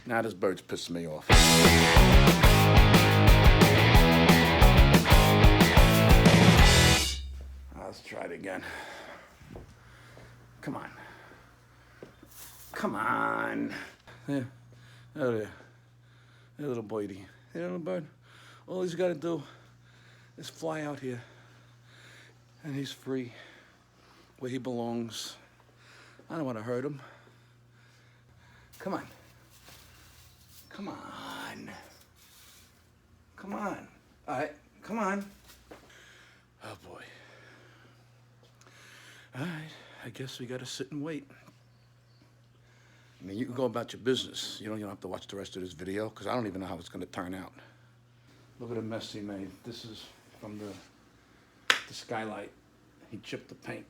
Now this bird's pissing me off. Let's try it again. Come on. Come on. Yeah. Oh, there. Hey, little birdie. Hey, little bird. All he's got to do is fly out here. And he's free where he belongs. I don't want to hurt him. Come on. Come on. Come on. All right. Come on. Oh, boy. All right. I guess we got to sit and wait. I mean, you can go about your business. You don't have to watch the rest of this video, because I don't even know how it's going to turn out. Look at the mess he made. This is from the skylight. He chipped the paint.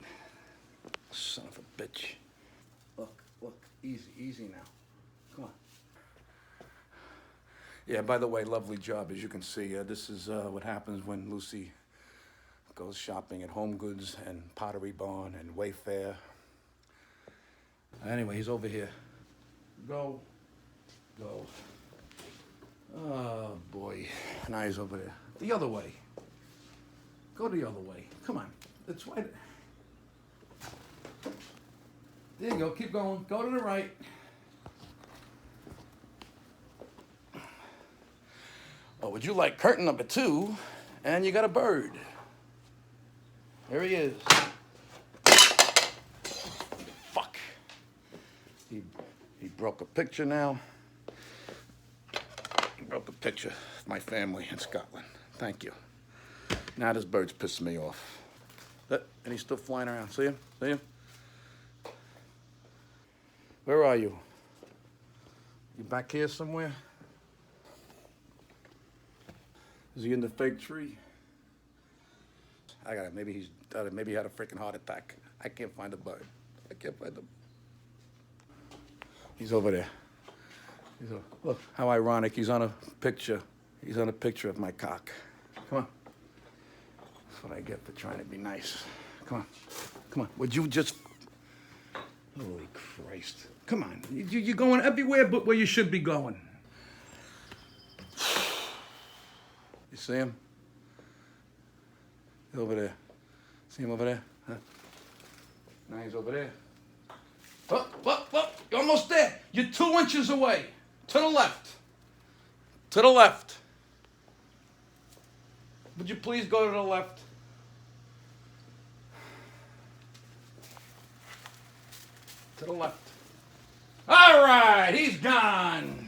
Son of a bitch. Look, easy now. Come on. Yeah, by the way, lovely job. As you can see, this is what happens when Lucy goes shopping at Home Goods and Pottery Barn and Wayfair. Anyway, he's over here. Go. Oh, boy. Now he's over there. The other way. Go the other way. Come on. It's right. There you go. Keep going. Go to the right. Oh, would you like curtain number 2? And you got a bird. There he is. Fuck. He broke a picture now. He broke a picture of my family in Scotland. Thank you. Now this bird's pissing me off. And he's still flying around. See him? See him? Where are you? You back here somewhere? Is he in the fake tree? I got it. Maybe he had a freaking heart attack. I can't find the bird. I can't find him. He's over there. Look, how ironic. He's on a picture. He's on a picture of my cock. Come on. That's what I get for trying to be nice. Come on. Come on. Would you just... Holy Christ. Come on. You're going everywhere but where you should be going. You see him? He's over there. See him over there? Huh? Now he's over there. Oh, you're almost there. You're 2 inches away. To the left. To the left. Would you please go to the left? To the left. All right, he's gone.